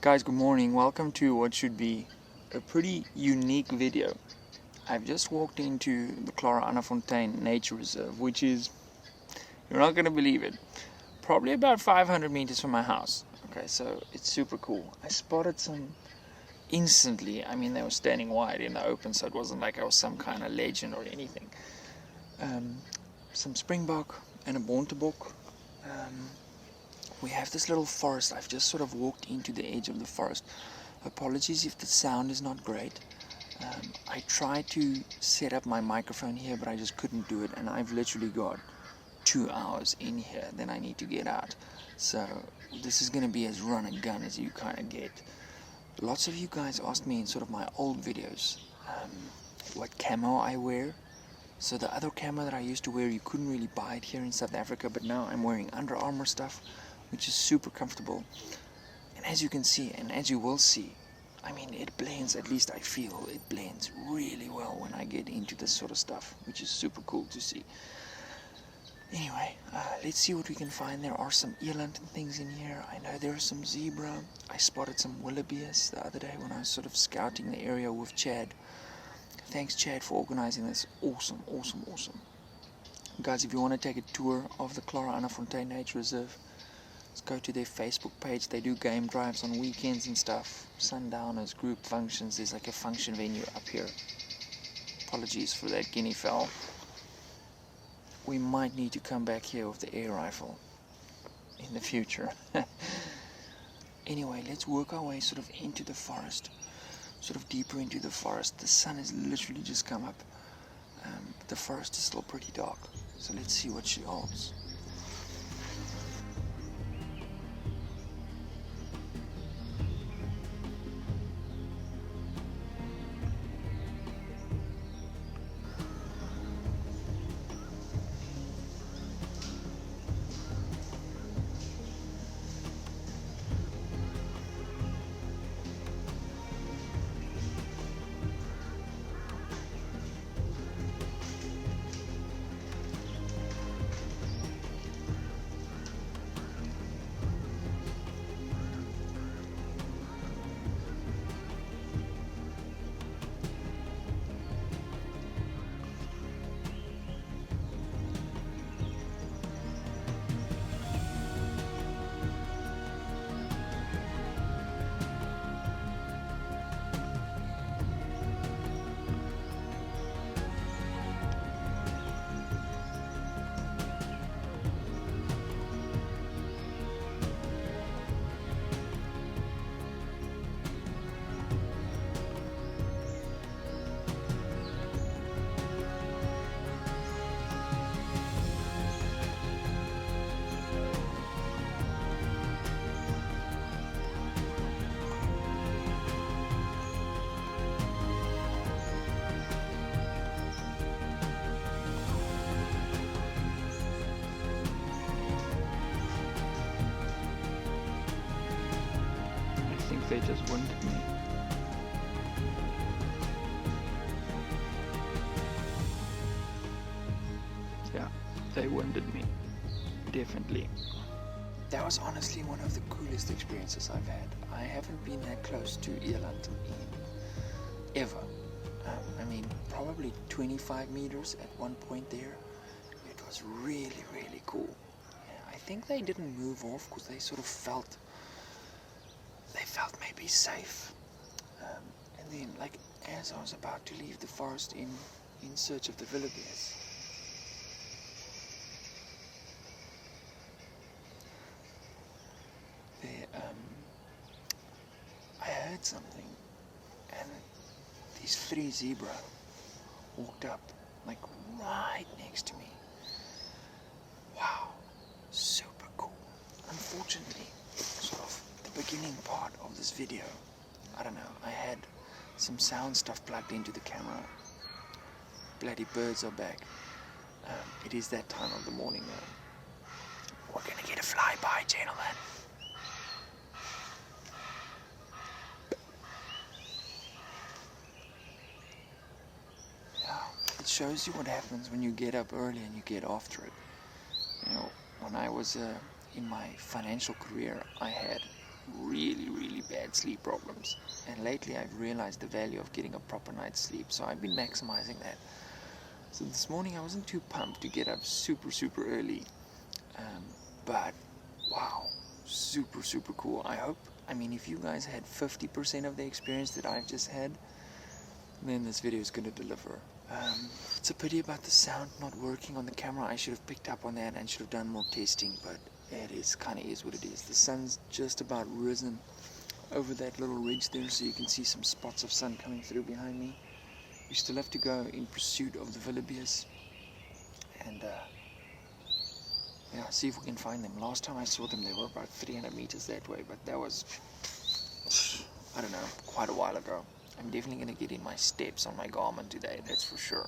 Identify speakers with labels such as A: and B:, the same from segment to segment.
A: Guys, good morning. Welcome to what should be a pretty unique video. I've just walked into the Clara Anna Fontaine Nature Reserve, which is, you're not going to believe it, probably about 500 meters from my house. Okay, so it's super cool. I spotted some instantly. I mean, they were standing wide in the open, so it wasn't like I was some kind of legend or anything. Some springbok and a bontebok. We have this little forest. I've just sort of walked into the edge of the forest. Apologies if the sound is not great. I tried to set up my microphone here, but I just couldn't do it, and I've literally got 2 hours in here, then I need to get out. So this is going to be as run and gun as you kind of get. Lots of you guys asked me in sort of my old videos what camo I wear. So the other camo that I used to wear, you couldn't really buy it here in South Africa, but now I'm wearing Under Armour stuff, which is super comfortable. And as you can see, and as you will see, I mean, it blends, at least I feel it blends really well when I get into this sort of stuff, which is super cool to see. Anyway, let's see what we can find. There are some eland and things in here. I know there's some zebra. I spotted some wildebeest the other day when I was sort of scouting the area with Chad. Thanks, Chad, for organizing this. Awesome. Guys, if you want to take a tour of the Clara Anna Fontaine Nature Reserve, let's go to their Facebook page. They do game drives on weekends and stuff. Sundowners, group functions. There's like a function venue up here. Apologies for that guinea fowl. We might need to come back here with the air rifle in the future. Anyway, let's work our way sort of into the forest. Sort of deeper into the forest. The sun has literally just come up. But the forest is still pretty dark. So let's see what she holds. I think they just winded me. Yeah, they winded me. Definitely. That was honestly one of the coolest experiences I've had. I haven't been that close to eland ever. I mean, probably 25 meters at one point there. It was really cool. Yeah, I think they didn't move off because they sort of felt maybe safe. And then, like, as I was about to leave the forest in search of the wildebeest, I heard something, and these 3 zebra walked up, like right next to me. Wow, super cool. Unfortunately, sort of the beginning part of this video, I don't know, I had some sound stuff plugged into the camera. Bloody birds are back. It is that time of the morning though. We're gonna get a flyby, gentlemen. It shows you what happens when you get up early and you get after it. You know, when I was in my financial career, I had really bad sleep problems. And lately I've realized the value of getting a proper night's sleep, so I've been maximizing that. So this morning I wasn't too pumped to get up super early, but wow, super cool. I mean, if you guys had 50% of the experience that I've just had, then this video is going to deliver. It's a pity about the sound not working on the camera. I should have picked up on that and should have done more testing, but it is kind of is what it is. The sun's just about risen over that little ridge there, so you can see some spots of sun coming through behind me. We still have to go in pursuit of the wildebeest and yeah, see if we can find them. Last time I saw them, they were about 300 meters that way, but that was, I don't know, quite a while ago. I'm definitely going to get in my steps on my Garmin today, that's for sure.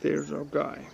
A: There's our guy.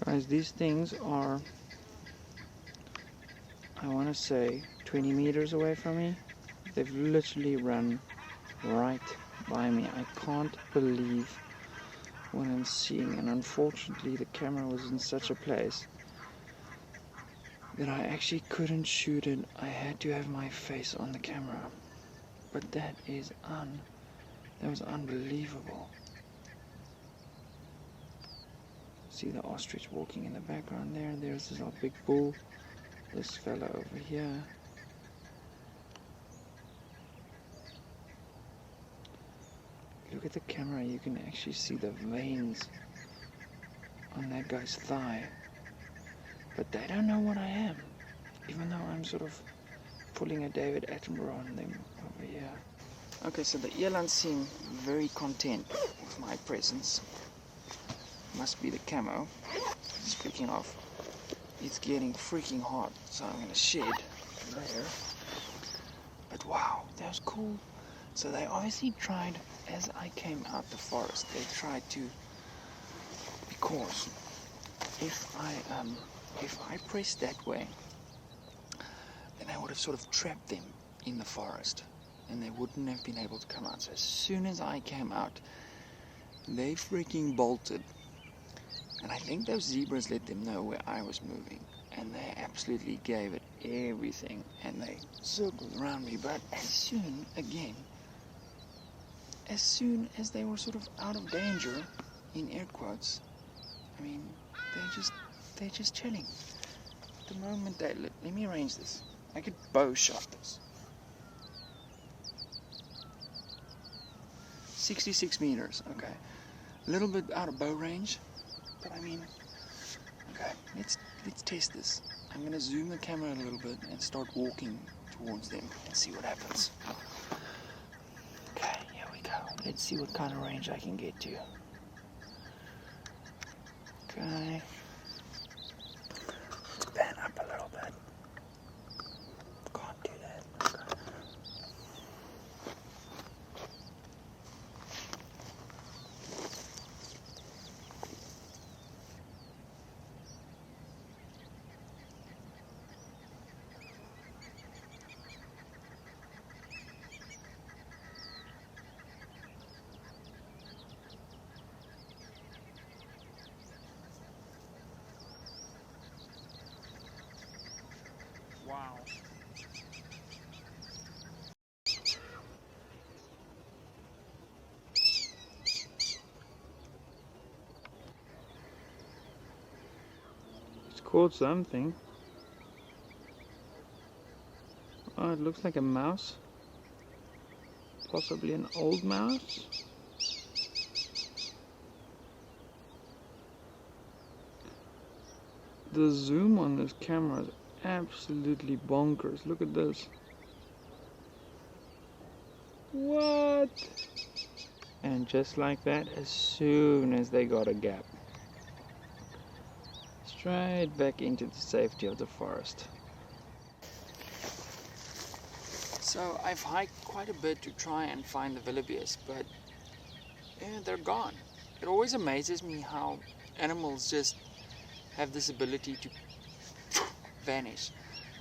A: Guys, these things are, I want to say, 20 meters away from me. They've literally run right by me. I can't believe what I'm seeing, and unfortunately the camera was in such a place that I actually couldn't shoot it. I had to have my face on the camera. But that was unbelievable. See the ostrich walking in the background there. There's this our big bull. This fella over here. Look at the camera, you can actually see the veins on that guy's thigh. But they don't know what I am, even though I'm sort of pulling a David Attenborough on them over here. Okay, so the elands seem very content with my presence. Must be the camo. Speaking of, it's getting freaking hot, so I'm gonna shed there. But wow, that was cool. So they obviously tried, as I came out the forest, they tried to, because if I pressed that way, then I would have sort of trapped them in the forest, and they wouldn't have been able to come out. So as soon as I came out, they freaking bolted. And I think those zebras let them know where I was moving, and they absolutely gave it everything, and they circled around me. But as soon as they were sort of out of danger, in air quotes, I mean, they're just chilling. The moment they let me arrange this. I could bow shot this. 66 meters, okay. A little bit out of bow range, but I mean, okay, let's test this. I'm gonna zoom the camera a little bit and start walking towards them and see what happens. Okay, here we go. Let's see what kind of range I can get to. Okay. Let's pan up a little bit. Can't do that. Okay. Wow. It's called something. Oh, it looks like a mouse.
B: Possibly an old mouse. The zoom on this camera is absolutely bonkers. Look at this. What? And just like that, as soon as they got a gap, straight back into the safety of the forest.
A: So I've hiked quite a bit to try and find the wildebeest, but yeah, they're gone. It always amazes me how animals just have this ability to vanish.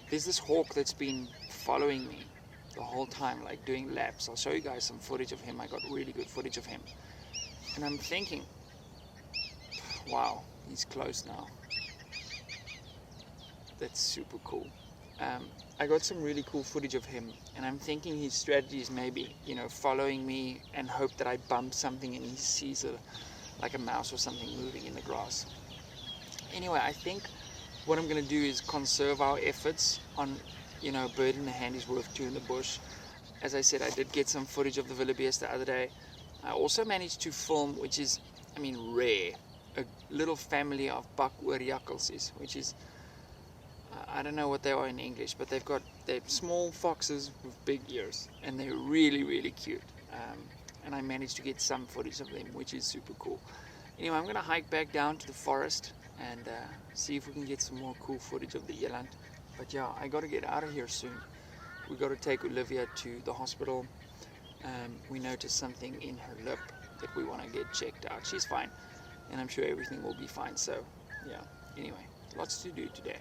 A: There's this hawk that's been following me the whole time, like doing laps. I'll show you guys some footage of him. I got really good footage of him. And I'm thinking, wow, he's close now. That's super cool. I got some really cool footage of him, and I'm thinking his strategy is maybe, following me and hope that I bump something and he sees like a mouse or something moving in the grass. Anyway, I think what I'm going to do is conserve our efforts on, bird in the hand is worth two in the bush. As I said, I did get some footage of the wildebeest the other day. I also managed to film, which is, rare, a little family of bukoorjackalsies, which is, I don't know what they are in English, but they're small foxes with big ears, and they're really, really cute. And I managed to get some footage of them, which is super cool. Anyway, I'm going to hike back down to the forest and see if we can get some more cool footage of the eland. But yeah, I got to get out of here soon. We got to take Olivia to the hospital. We noticed something in her lip that we want to get checked out. She's fine, and I'm sure everything will be fine. So yeah, anyway, lots to do today.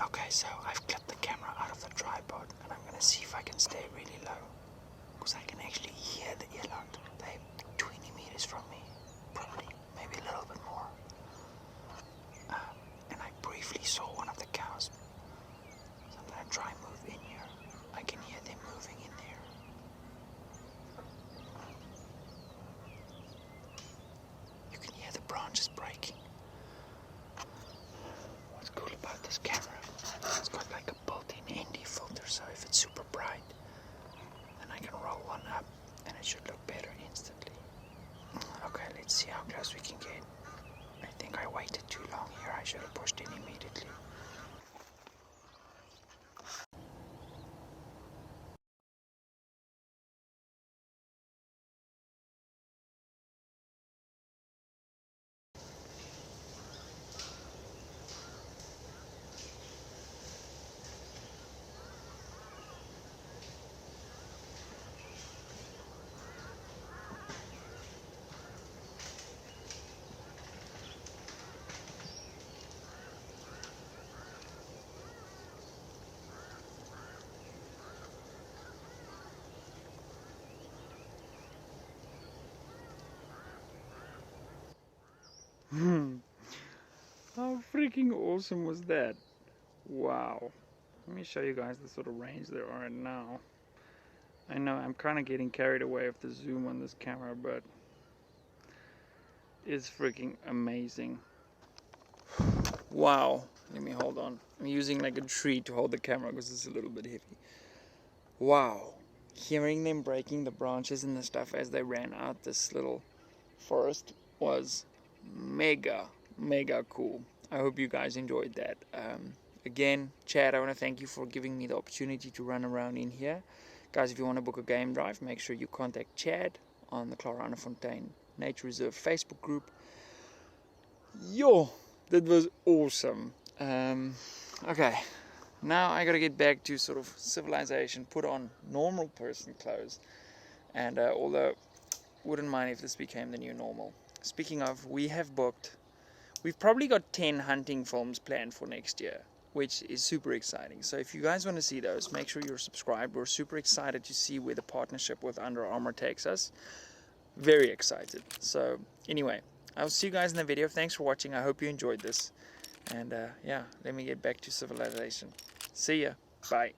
A: Okay, so I've clipped the camera out of the tripod, and I'm gonna see if I can stay really low, because I can actually hear the eland. They're 20 meters from me, probably, maybe a little bit more. And I briefly saw one of the cows, so I'm gonna try and move in here. I can hear them moving in there. You can hear the branches breaking. What's cool about this camera? It's got like a built-in ND filter, so if it's super bright, then I can roll one up and it should look better instantly. Okay, let's see how close we can get. I think I waited too long here. I should have pushed in immediately.
B: How freaking awesome was that? Wow. Let me show you guys the sort of range they are at now. I know I'm kind of getting carried away with the zoom on this camera, but it's freaking amazing. Wow. Let me hold on. I'm using like a tree to hold the camera because it's a little bit heavy. Wow. Hearing them breaking the branches and the stuff as they ran out this little forest was mega cool. I hope you guys enjoyed that. Again, Chad, I want to thank you for giving me the opportunity to run around in here. Guys, if you want to book a game drive, make sure you contact Chad on the Klaranefontein Nature Reserve Facebook group. Yo, that was awesome. Okay, now I gotta get back to sort of civilization, put on normal person clothes, and although wouldn't mind if this became the new normal. Speaking of, we've probably got 10 hunting films planned for next year, which is super exciting. So if you guys want to see those, make sure you're subscribed. We're super excited to see where the partnership with Under Armour takes us. Very excited. So anyway, I'll see you guys in the video. Thanks for watching. I hope you enjoyed this. And yeah, let me get back to civilization. See ya. Bye.